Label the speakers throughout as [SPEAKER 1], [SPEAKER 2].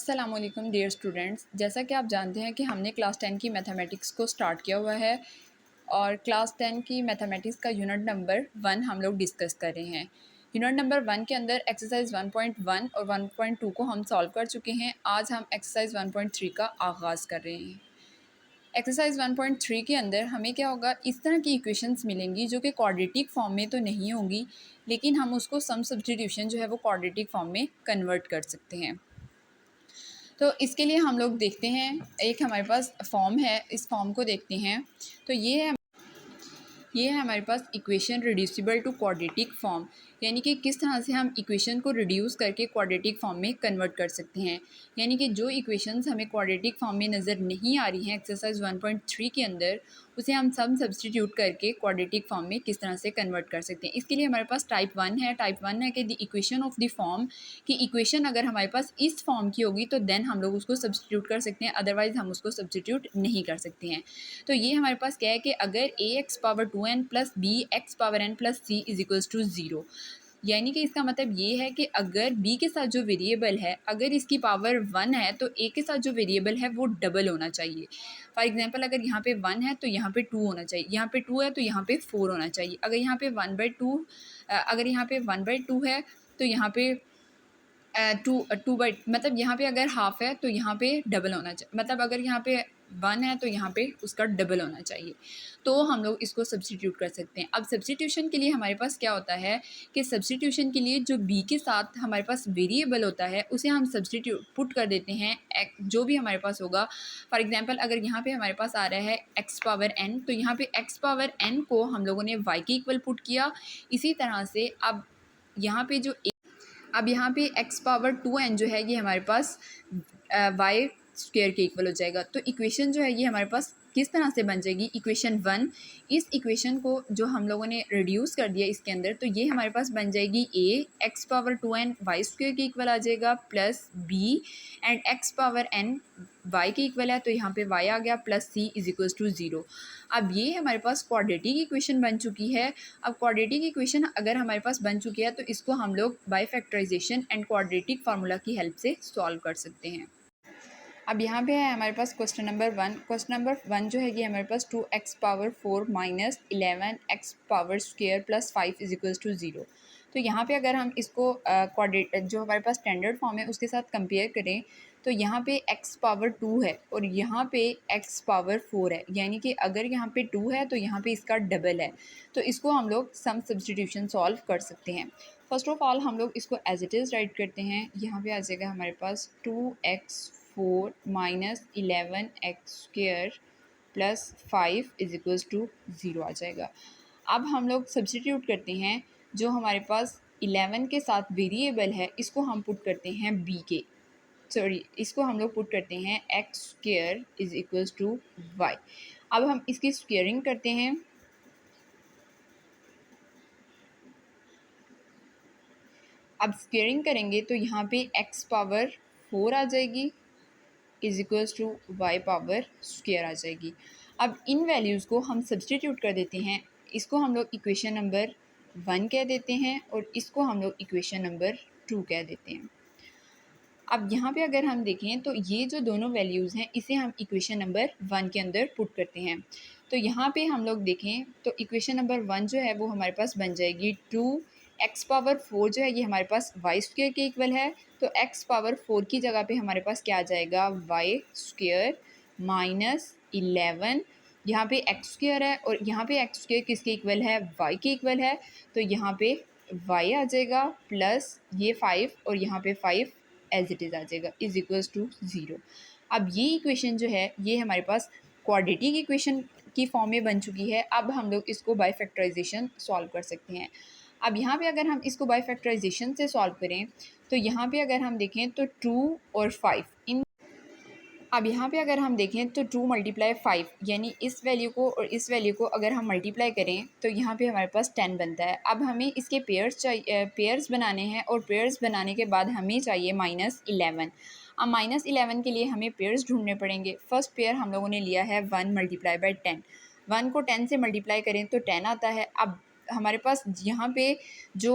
[SPEAKER 1] अस्सलामुअलैकुम dear students, जैसा कि आप जानते हैं कि हमने क्लास 10 की मैथमेटिक्स को स्टार्ट किया हुआ है और क्लास 10 की मैथमेटिक्स का यूनिट नंबर 1 हम लोग डिस्कस कर रहे हैं। यूनिट नंबर 1 के अंदर एक्सरसाइज 1.1 और 1.2 को हम सॉल्व कर चुके हैं। आज हम एक्सरसाइज 1.3 का आगाज़ कर रहे हैं। एक्सरसाइज 1.3 के अंदर हमें क्या होगा, इस तरह की इक्वेशंस मिलेंगी जो कि क्वाड्रेटिक फॉर्म में तो नहीं होंगी, लेकिन हम उसको सम सब्स्टिट्यूशन जो है वो क्वाड्रेटिक फॉर्म में कन्वर्ट कर सकते हैं। तो इसके लिए हम लोग देखते हैं, एक हमारे पास फॉर्म है, इस फॉर्म को देखते हैं। तो ये है हमारे पास equation reducible to quadratic form, यानी कि किस तरह से हम इक्वेशन को रिड्यूस करके क्वाड्रेटिक फॉर्म में कन्वर्ट कर सकते हैं। यानी कि जो इक्वेशंस हमें क्वाड्रेटिक फॉर्म में नज़र नहीं आ रही हैं एक्सरसाइज 1.3 के अंदर, उसे हम सम सब्स्टिट्यूट करके क्वाड्रेटिक फॉर्म में किस तरह से कन्वर्ट कर सकते हैं। इसके लिए हमारे पास टाइप 1 है। टाइप 1 है कि the equation of the form, कि इक्वेशन अगर हमारे पास इस फॉर्म की होगी तो देन हम लोग उसको सब्स्टिट्यूट कर सकते हैं, अदरवाइज हम उसको सब्स्टिट्यूट नहीं कर सकते हैं। तो ये हमारे पास क्या है कि अगर ax⁻2n plus bx⁻n plus c is equals to 0, यानी कि इसका मतलब ये है कि अगर b के साथ जो वेरिएबल है, अगर इसकी पावर 1 है तो a के साथ जो वेरिएबल है वो डबल होना चाहिए। फॉर एग्जांपल, अगर यहाँ पे 1 है तो यहाँ पे 2 होना चाहिए, यहाँ पे 2 है तो यहाँ पे 4 होना चाहिए। अगर यहाँ पे 1/2 अगर यहाँ पे 1/2 है तो यहाँ पे टू बाई, मतलब यहाँ पे अगर हाफ है तो यहाँ पे डबल होना चाहिए, मतलब अगर यहाँ पे 1 है तो यहाँ पे उसका डबल होना चाहिए। तो हम लोग इसको सब्स्टिट्यूट कर सकते हैं। अब सब्स्टिट्यूशन के लिए हमारे पास क्या होता है कि सब्स्टिट्यूशन के लिए जो b के साथ हमारे पास वेरिएबल होता है उसे हम सब्स्टिट्यूट पुट कर देते हैं, जो भी हमारे पास होगा। फॉर एग्जांपल, अगर यहाँ पे हमारे पास आ रहा है x⁻n, तो यहाँ पे x⁻n को हम लोगों ने y के इक्वल पुट किया। इसी तरह से अब यहाँ पे x⁻2n जो है ये हमारे पास y स्क्वायर के इक्वल हो जाएगा। तो इक्वेशन जो है ये हमारे पास किस तरह से बन जाएगी, इक्वेशन 1, इस इक्वेशन को जो हम लोगों ने रिड्यूस कर दिया इसके अंदर, तो ये हमारे पास बन जाएगी a x⁻2n y स्क्वायर के इक्वल आ जाएगा, plus b and x⁻n y के इक्वल है तो यहाँ पे y आ गया, plus c is equals to 0। अब ये हमारे पास क्वाड्रेटिक इक्वेशन बन चुकी है। अब क्वाड्रेटिक इक्वेशन अगर हमारे पास बन चुकी है तो इसको हम लोग by factorisation and quadratic formula की हेल्प से सॉल्व कर सकते हैं। अब यहाँ पे है हमारे पास क्वेश्चन नंबर 1। क्वेश्चन नंबर 1 जो है ये हमारे पास 2x⁻4 minus 11x⁻² plus 5 is equals to 0। तो यहाँ पे अगर हम इसको क्वाड्रेट जो हमारे पास स्टैंडर्ड फॉर्म है उसके साथ कंपेयर करें तो यहाँ पे x⁻2 है और यहाँ पे x⁻4 है, यानी कि अगर यहाँ पे 2 है तो यहाँ पे इसका डबल है। तो इसको हम लोग सम सब्स्टिट्यूशन सॉल्व कर सकते हैं। फर्स्ट ऑफ ऑल हम लोग इसको एज इट इज़ राइट करते हैं। यहाँ पे आ जाएगा हमारे पास 2x4 minus 11x² plus 5 is equals to 0 आ जाएगा। अब हम लोग सब्स्टिट्यूट करते हैं, जो हमारे पास 11 के साथ वेरिएबल है इसको हम पुट करते हैं इसको हम लोग पुट करते हैं x² is equals to y। अब हम इसकी स्क्वेयरिंग करते हैं। अब स्क्वेयरिंग करेंगे तो यहाँ पे x⁻4 आ जाएगी इज इक्वल्स टू y⁻² आ जाएगी। अब इन वैल्यूज़ को हम सब्स्टिट्यूट कर देते हैं। इसको हम लोग इक्वेशन नंबर 1 कह देते हैं और इसको हम लोग इक्वेशन नंबर 2 कह देते हैं। अब यहाँ पे अगर हम देखें तो ये जो दोनों वैल्यूज़ हैं इसे हम इक्वेशन नंबर 1 के अंदर पुट करते हैं। तो यहाँ पे हम लोग देखें तो इक्वेशन नंबर 1 जो है वो हमारे पास बन जाएगी 2x⁻4 जो है ये हमारे पास y² के इक्वल है। तो x⁻4 की जगह पे हमारे पास क्या आ जाएगा, y² माइनस 11, यहाँ पे x² है और यहाँ पे x² किसके इक्वल है, y के इक्वल है। तो यहाँ पे y आ जाएगा प्लस ये 5 और यहाँ पे 5 एज इट इज़ आ जाएगा इज इक्वल्स टू 0। अब ये इक्वेशन जो है ये हमारे पास क्वाड्रेटिक इक्वेशन की फॉर्म में बन चुकी है। अब हम लोग इसको बाय फैक्टराइजेशन सॉल्व कर सकते हैं। अब यहाँ पे अगर हम इसको बाय फैक्टराइजेशन से सॉल्व करें तो यहाँ पे अगर हम देखें तो 2 और 5 इन, अब यहाँ पे अगर हम देखें तो 2 × 5 यानी इस वैल्यू को और इस वैल्यू को अगर हम मल्टीप्लाई करें तो यहाँ पे हमारे पास 10 बनता है। अब हमें इसके पेयर्स बनाने हैं और पेयर्स बनाने के बाद हमें चाहिए -11। अब -11 के लिए हमें पेयर्स ढूंढने पड़ेंगे। फर्स्ट पेयर हम लोगों ने लिया है 1 × 10। 1 को 10 से मल्टीप्लाई करें तो 10 आता है। अब हमारे पास यहाँ पे जो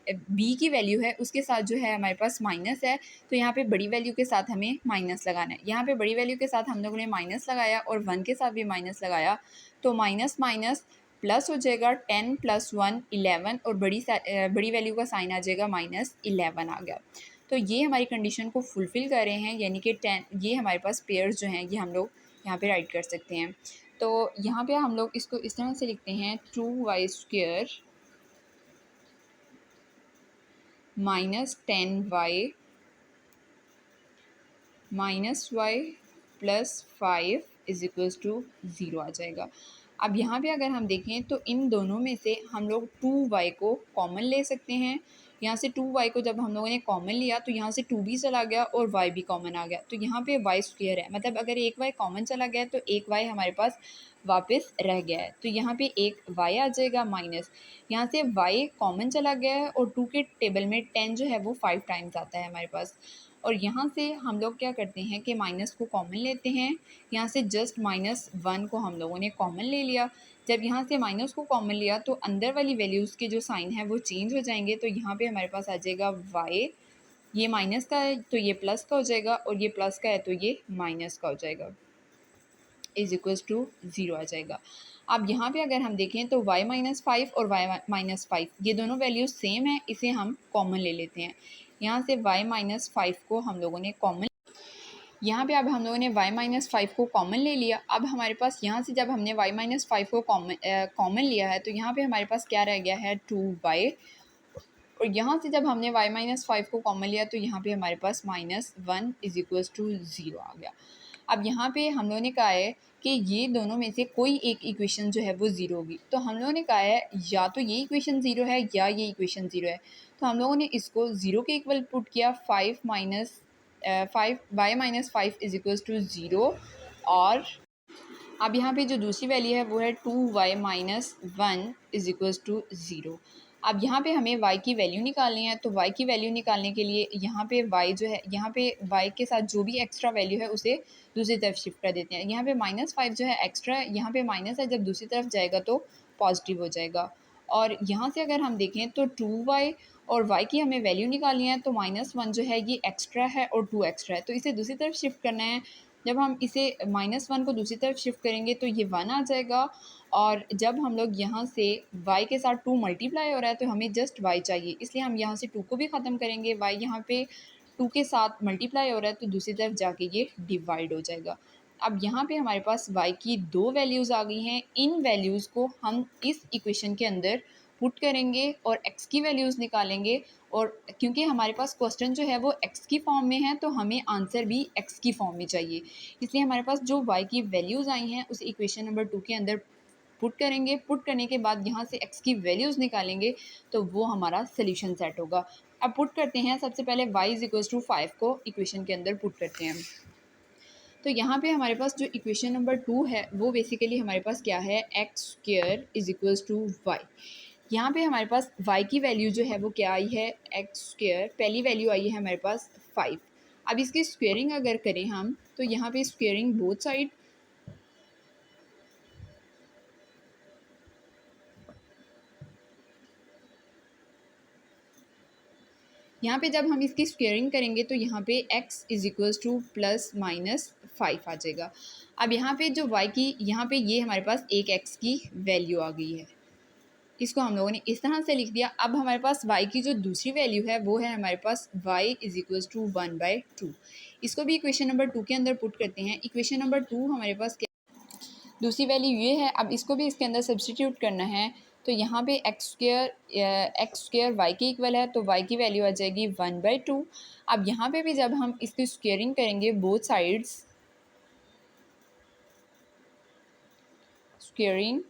[SPEAKER 1] बी की वैल्यू है उसके साथ जो है हमारे पास माइनस है, तो यहाँ पे बड़ी वैल्यू के साथ हमें माइनस लगाना है। यहाँ पे बड़ी वैल्यू के साथ हम लोगों ने माइनस लगाया और 1 के साथ भी माइनस लगाया, तो माइनस माइनस प्लस हो जाएगा, 10 + 1 11 और बड़ी वैल्यू का साइन आ जाएगा -11 आ गया। तो ये हमारी कंडीशन को फुलफ़िल कर रहे हैं, यानी कि 10 ये हमारे पास पेयर्स जो हैं ये हम लोग यहाँ पे राइट कर सकते हैं। तो यहाँ पे हम लोग इसको इस तरह से लिखते हैं 2y² -10y -y + 5 = 0 आ जाएगा। अब यहाँ पे अगर हम देखें तो इन दोनों में से हम लोग 2y को कॉमन ले सकते हैं। यहाँ से 2y को जब हम लोगों ने कॉमन लिया तो यहाँ से 2 भी चला गया और y भी कॉमन आ गया, तो यहाँ पे y² है, मतलब अगर एक y कॉमन चला गया तो एक y हमारे पास वापस रह गया है, तो यहाँ पे एक y आ जाएगा माइनस, यहाँ से y कॉमन चला गया है और 2 के टेबल में 10 जो है वो 5 टाइम्स आता है हमारे पास, और यहाँ से हम लोग क्या करते हैं कि माइनस को कॉमन लेते हैं। यहाँ से जस्ट -1 को हम लोगों ने कॉमन ले लिया। जब यहाँ से माइनस को कॉमन लिया तो अंदर वाली वैल्यूज़ के जो साइन है वो चेंज हो जाएंगे, तो यहाँ पे हमारे पास आ जाएगा y, ये माइनस का है तो ये प्लस का हो जाएगा और ये प्लस का है तो ये माइनस का हो जाएगा, = 0 आ जाएगा। अब यहाँ पे अगर हम देखें तो y - 5 और y - 5 ये दोनों वैल्यूज़ सेम है, इसे हम कॉमन ले लेते हैं। यहाँ से y - 5 को हम लोगों ने कॉमन, यहाँ पे अब हम लोगों ने y - 5 को कॉमन ले लिया। अब हमारे पास यहाँ से जब हमने y - 5 को कॉमन लिया है तो यहाँ पे हमारे पास क्या रह गया है 2y, और यहाँ से जब हमने y - 5 को कॉमन लिया तो यहाँ पे हमारे पास -1 = 0 आ गया। अब यहाँ पे हम लोगों ने कहा है कि ये दोनों में से कोई एक इक्वेशन जो है वो ज़ीरो होगी, तो हम लोगों ने कहा है या तो ये इक्वेशन ज़ीरो है या ये इक्वेशन ज़ीरो है, तो हम लोगों ने इसको ज़ीरो के इक्वल पुट किया, 5 y - 5 = 0, और अब यहाँ पे जो दूसरी वैल्यू है वो है 2y - 1 = 0। अब यहाँ पे हमें y की वैल्यू निकालनी है, तो y की वैल्यू निकालने के लिए यहाँ पे y जो है, यहाँ पे y के साथ जो भी एक्स्ट्रा वैल्यू है उसे दूसरी तरफ शिफ्ट कर देते हैं। यहाँ पे -5 जो है एक्स्ट्रा है, यहाँ पे माइनस है, जब दूसरी तरफ जाएगा तो पॉजिटिव हो जाएगा। और यहाँ से अगर हम देखें तो 2y और y की हमें वैल्यू निकालनी है, तो -1 जो है ये एक्स्ट्रा है और 2 एक्स्ट्रा है, तो इसे दूसरी तरफ शिफ्ट करना है। जब हम इसे -1 को दूसरी तरफ शिफ्ट करेंगे तो ये 1 आ जाएगा, और जब हम लोग यहाँ से y के साथ 2 मल्टीप्लाई हो रहा है तो हमें जस्ट y चाहिए, इसलिए हम यहाँ से 2 को भी ख़त्म करेंगे, y यहाँ पे 2 के साथ मल्टीप्लाई हो रहा है तो दूसरी तरफ जाके ये डिवाइड हो जाएगा। अब यहाँ पे हमारे पास y की 2 वैल्यूज़ आ गई हैं, इन वैल्यूज़ को हम इस इक्वेशन के अंदर पुट करेंगे और x की वैल्यूज़ निकालेंगे, और क्योंकि हमारे पास क्वेश्चन जो है वो x की फॉर्म में है तो हमें आंसर भी x की फॉर्म में चाहिए, इसलिए हमारे पास जो y की वैल्यूज़ आई हैं उसे इक्वेशन नंबर 2 के अंदर पुट करेंगे। पुट करने के बाद यहाँ से x की वैल्यूज़ निकालेंगे तो वो हमारा सोल्यूशन सेट होगा। अब पुट करते हैं, सबसे पहले y = 5 को इक्वेशन के अंदर पुट करते हैं। तो यहाँ पे हमारे पास जो इक्वेशन नंबर 2 है वो बेसिकली हमारे पास क्या है, x² = y। यहाँ पे हमारे पास y की वैल्यू जो है वो क्या आई है, x², पहली वैल्यू आई है हमारे पास 5। अब इसकी स्क्वेयरिंग अगर करें हम तो यहाँ पे स्क्वेयरिंग जब हम इसकी स्क्वेयरिंग करेंगे तो यहाँ पे x = ±5 आ जाएगा। अब यहाँ पे जो y की, यहाँ पे ये हमारे पास एक x की वैल्यू आ गई है, इसको हम लोगों ने इस तरह से लिख दिया। अब हमारे पास y की जो दूसरी वैल्यू है वो है हमारे पास y = 1/2। इसको भी इक्वेशन नंबर 2 के अंदर पुट करते हैं। इक्वेशन नंबर 2 हमारे पास क्या, दूसरी वैल्यू ये है। अब इसको भी इसके अंदर सब्सटीट्यूट करना है, तो यहाँ पे x² y के इक्वल है, तो y की वैल्यू आ जाएगी 1/2। अब यहाँ पे भी जब हम इसकी स्क्वेयरिंग करेंगे both sides, squaring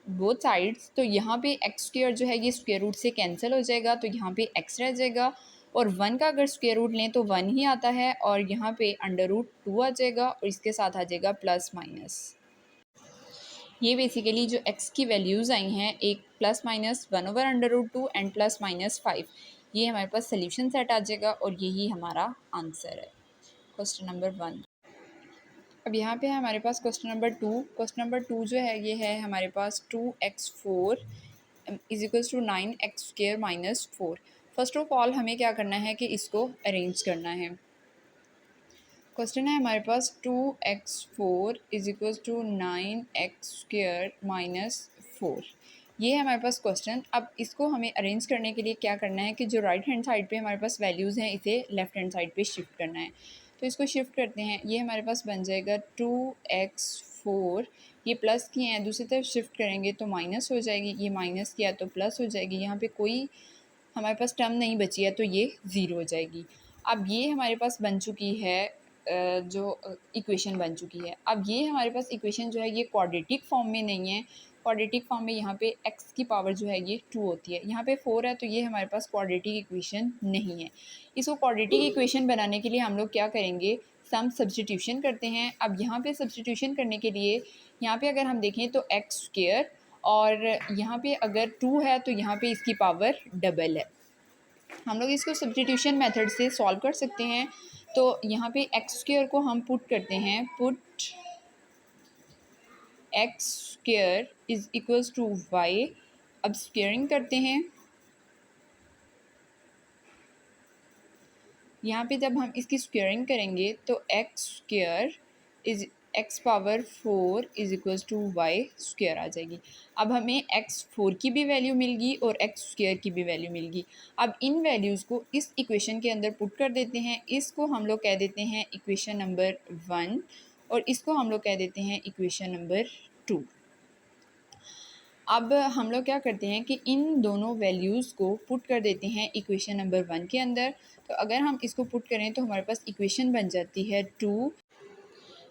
[SPEAKER 1] both sides, तो यहाँ पे x² जो है ये स्क्वेयर रूट से कैंसिल हो जाएगा, तो यहाँ पे x रह जाएगा, और 1 का अगर स्क्वेयर रूट लें तो 1 ही आता है, और यहाँ पे √2 आ जाएगा और इसके साथ आ जाएगा प्लस माइनस। ये बेसिकली जो x की वैल्यूज़ आई हैं, एक +-1/√2 एंड +-5, ये हमारे पास सोल्यूशन सेट आ जाएगा और यही हमारा आंसर है, क्वेश्चन नंबर 1। अब यहाँ पे है हमारे पास क्वेश्चन नंबर 2। क्वेश्चन नंबर 2 जो है ये है हमारे पास 2x4 is equals to 9x² minus 4। First of all हमें क्या करना है कि इसको अरेंज करना है। क्वेश्चन है हमारे पास 2x4 is equals to 9x² minus 4। ये है हमारे पास क्वेश्चन। अब इसको हमें अरेंज करने के लिए क्या करना है कि जो राइट हैंड साइड पे हमारे पास वैल्यूज़ हैं इसे लेफ़्ट हैंड साइड पे शिफ्ट करना है। तो इसको शिफ्ट करते हैं, ये हमारे पास बन जाएगा 2x4, ये प्लस किए हैं, दूसरी तरफ शिफ्ट करेंगे तो माइनस हो जाएगी, ये माइनस किया तो प्लस हो जाएगी, यहाँ पे कोई हमारे पास टर्म नहीं बची है तो ये ज़ीरो हो जाएगी। अब ये हमारे पास बन चुकी है जो इक्वेशन बन चुकी है। अब ये हमारे पास इक्वेशन जो है ये क्वाड्रेटिक फॉर्म में नहीं है। क्वाड्रेटिक फॉर्म में यहाँ पे x की पावर जो है ये 2 होती है, यहाँ पे 4 है, तो ये हमारे पास क्वाड्रेटिक इक्वेशन नहीं है। इसको क्वाड्रेटिक इक्वेशन बनाने के लिए हम लोग क्या करेंगे, सम सब्स्टिट्यूशन करते हैं। अब यहाँ पे सब्स्टिट्यूशन करने के लिए यहाँ पे अगर हम देखें तो x² और यहाँ पे अगर 2 है तो यहाँ पे इसकी पावर डबल है। हम लोग इसको सब्स्टिट्यूशन मेथड से सॉल्व कर सकते हैं। तो यहाँ पे x² को हम पुट करते हैं, put x² is equals to y। अब स्क्वेयरिंग करते हैं, यहाँ पे जब हम इसकी स्क्वेयरिंग करेंगे तो x² is x power 4 is equals to y² आ जाएगी। अब हमें x4 की भी वैल्यू मिल गई और x² की भी वैल्यू मिल गई। अब इन वैल्यूज़ को इस इक्वेशन के अंदर पुट कर देते हैं। इसको हम लोग कह देते हैं इक्वेशन नंबर 1 और इसको हम लोग कह देते हैं इक्वेशन नंबर 2। अब हम लोग क्या करते हैं कि इन दोनों वैल्यूज़ को पुट कर देते हैं इक्वेशन नंबर 1 के अंदर। तो अगर हम इसको पुट करें तो हमारे पास इक्वेशन बन जाती है 2।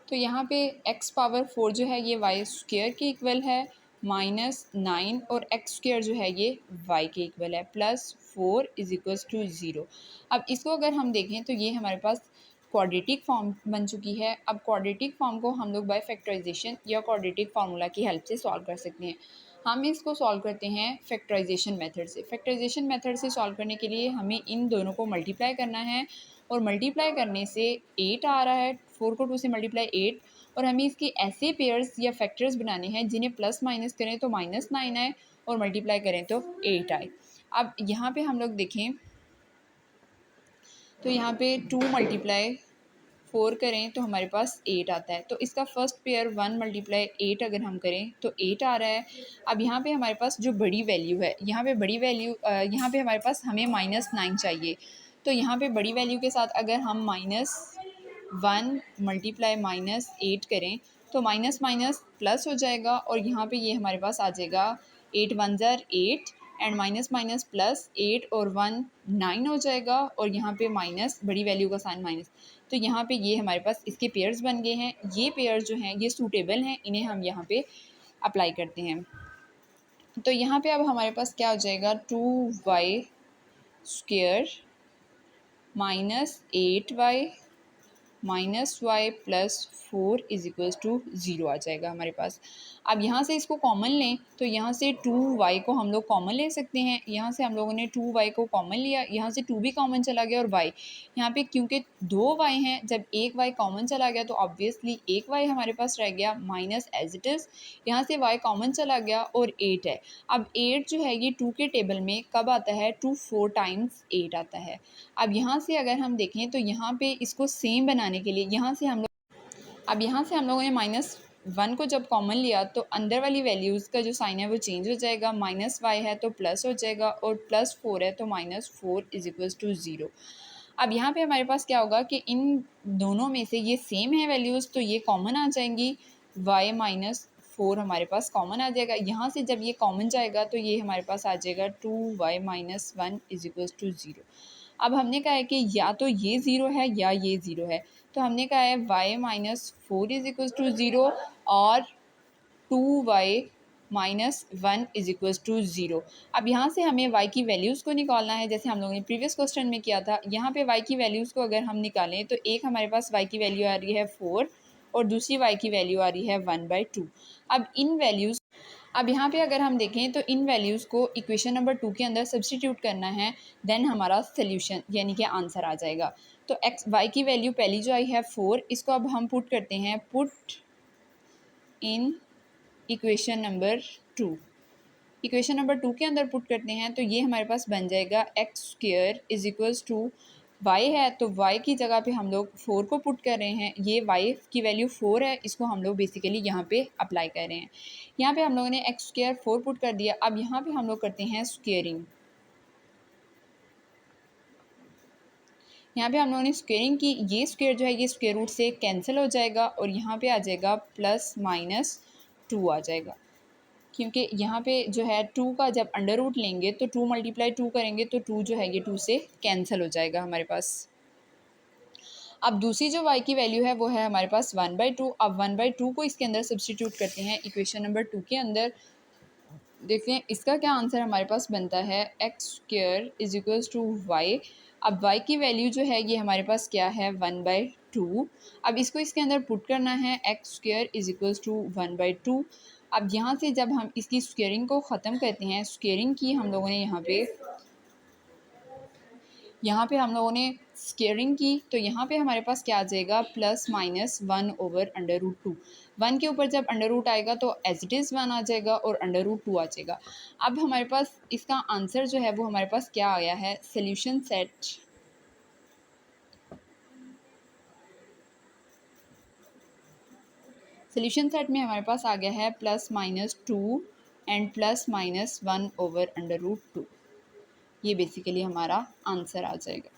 [SPEAKER 1] तो यहाँ पे x पावर 4 जो है ये y² के इक्वल है, माइनस 9 और x² जो है ये y के इक्वल है, प्लस 4 इज इक्वल्स टू 0। अब इसको अगर हम देखें तो ये हमारे पास क्वाड्रेटिक फॉर्म बन चुकी है। अब क्वाड्रेटिक फॉर्म को हम लोग बाय फैक्टराइजेशन या क्वाड्रेटिक फार्मूला की हेल्प से सॉल्व कर सकते हैं। हम इसको सॉल्व करते हैं फैक्टराइजेशन मेथड से। फैक्टराइजेशन मेथड से सॉल्व करने के लिए हमें इन दोनों को मल्टीप्लाई करना है और मल्टीप्लाई करने से 8 आ रहा है, 4 को 2 से मल्टीप्लाई 8, और हमें इसकी ऐसे पेयर्स या फैक्टर्स बनाने हैं जिन्हें प्लस माइनस करें तो -9 आए और मल्टीप्लाई करें तो 8 आए। अब यहाँ पे हम लोग देखें तो यहाँ पे 2 मल्टीप्लाई 4 करें तो हमारे पास 8 आता है। तो इसका फर्स्ट पेयर 1 मल्टीप्लाई 8 अगर हम करें तो 8 आ रहा है। अब यहाँ पे हमारे पास जो बड़ी वैल्यू है, यहाँ पे बड़ी वैल्यू यहाँ पे हमारे पास हमें -9 चाहिए। तो यहाँ पे बड़ी वैल्यू के साथ अगर हम -1 मल्टीप्लाई -8 करें तो माइनस माइनस प्लस हो जाएगा और यहाँ पे ये हमारे पास आ जाएगा 8 1 ज़ार 8 एंड माइनस माइनस प्लस 8 और 1 9 हो जाएगा और यहाँ पे माइनस बड़ी वैल्यू का साइन माइनस। तो यहाँ पे ये हमारे पास इसके पेयर्स बन गए हैं। ये पेयर्स जो हैं ये सूटेबल हैं, इन्हें हम यहाँ पे अप्लाई करते हैं। तो यहाँ पे अब हमारे पास क्या हो जाएगा, 2y² minus 8y minus Y plus 4 is equals to 0 आ जाएगा हमारे पास। अब यहाँ से इसको कॉमन लें तो यहाँ से 2y को हम लोग कॉमन ले सकते हैं। यहाँ से हम लोगों ने 2y को कॉमन लिया, यहाँ से 2 भी कॉमन चला गया और y यहाँ पे क्योंकि 2y हैं, जब एक y कॉमन चला गया तो ऑब्वियसली एक y हमारे पास रह गया माइनस एज इट इज़। यहाँ से y कॉमन चला गया और 8 है। अब 8 जो है ये 2 के टेबल में कब आता है, 2 4 टाइम्स 8 आता है। अब यहाँ से अगर हम देखें तो यहाँ पे इसको सेम बनाने के लिए यहाँ से हम लोग लोगों ने -1 को जब कॉमन लिया तो अंदर वाली वैल्यूज़ का जो साइन है वो चेंज हो जाएगा। -y है तो प्लस हो जाएगा और +4 है तो -4 इज इक्वल्स टू 0। अब यहाँ पे हमारे पास क्या होगा कि इन दोनों में से ये सेम है वैल्यूज़ तो ये कॉमन आ जाएंगी, y-4 हमारे पास कॉमन आ जाएगा। यहाँ से जब ये कॉमन जाएगा तो ये हमारे पास आ जाएगा 2y-1 इज इक्वल्स टू 0। अब हमने कहा है कि या तो ये 0 है या ये 0 है, तो हमने कहा है y-4 इज इक्वल्स टू 0 और 2y-1 इज इक्वल्स टू 0। अब यहाँ से हमें y की वैल्यूज़ को निकालना है, जैसे हम लोगों ने प्रीवियस क्वेश्चन में किया था। यहाँ पे y की वैल्यूज़ को अगर हम निकालें तो एक हमारे पास y की वैल्यू आ रही है 4 और दूसरी y की वैल्यू आ रही है 1/2। अब यहाँ पे अगर हम देखें तो इन वैल्यूज़ को इक्वेशन नंबर 2 के अंदर सब्स्टिट्यूट करना है, देन हमारा सोल्यूशन यानी कि आंसर आ जाएगा। तो y की वैल्यू पहली जो आई है 4, इसको अब हम पुट करते हैं, put in equation number 2। Equation number 2 के अंदर पुट करते हैं तो ये हमारे पास बन जाएगा X square is equals to Y है, तो वाई की जगह पे हम लोग 4 को पुट कर रहे हैं। ये वाई की वैल्यू 4 है, इसको हम लोग बेसिकली यहाँ पे अप्लाई कर रहे हैं। यहाँ पे हम लोगों ने एक्स स्क्वेयर 4 पुट कर दिया। अब यहाँ पे हम लोग करते हैं स्क्वेयरिंग। यहाँ पे हम लोगों ने स्क्वेयरिंग की, ये स्क्वेयर जो है ये स्क्वेयर रूट से कैंसिल हो जाएगा और यहाँ पे आ जाएगा प्लस माइनस 2 आ जाएगा, क्योंकि यहाँ पे जो है 2 का जब अंडर रूट लेंगे तो 2 मल्टीप्लाई 2 करेंगे तो 2 जो है ये 2 से कैंसिल हो जाएगा हमारे पास। अब दूसरी जो y की वैल्यू है वो है हमारे पास 1/2। अब 1/2 को इसके अंदर सब्सटीट्यूट करते हैं इक्वेशन नंबर 2 के अंदर। देखते हैं इसका क्या आंसर हमारे पास बनता है, X square is equals to Y. अब y की वैल्यू जो है ये हमारे पास क्या है 1/2। अब इसको इसके अंदर पुट करना है, X square is equals to 1/2। अब यहाँ से जब हम इसकी स्क्वेयरिंग को ख़त्म करते हैं, स्क्वेयरिंग की हम लोगों ने यहाँ पे हम लोगों ने स्क्वेयरिंग की तो यहाँ पे हमारे पास क्या आ जाएगा प्लस माइनस 1/√2। 1 के ऊपर जब अंडर रूट आएगा तो एज इट इज़ 1 आ जाएगा और अंडर रूट 2 आ जाएगा। अब हमारे पास इसका आंसर जो है वो हमारे पास क्या आया है, सोल्यूशन सेट में हमारे पास आ गया है plus minus 2 and plus minus 1/√2। ये बेसिकली हमारा आंसर आ जाएगा।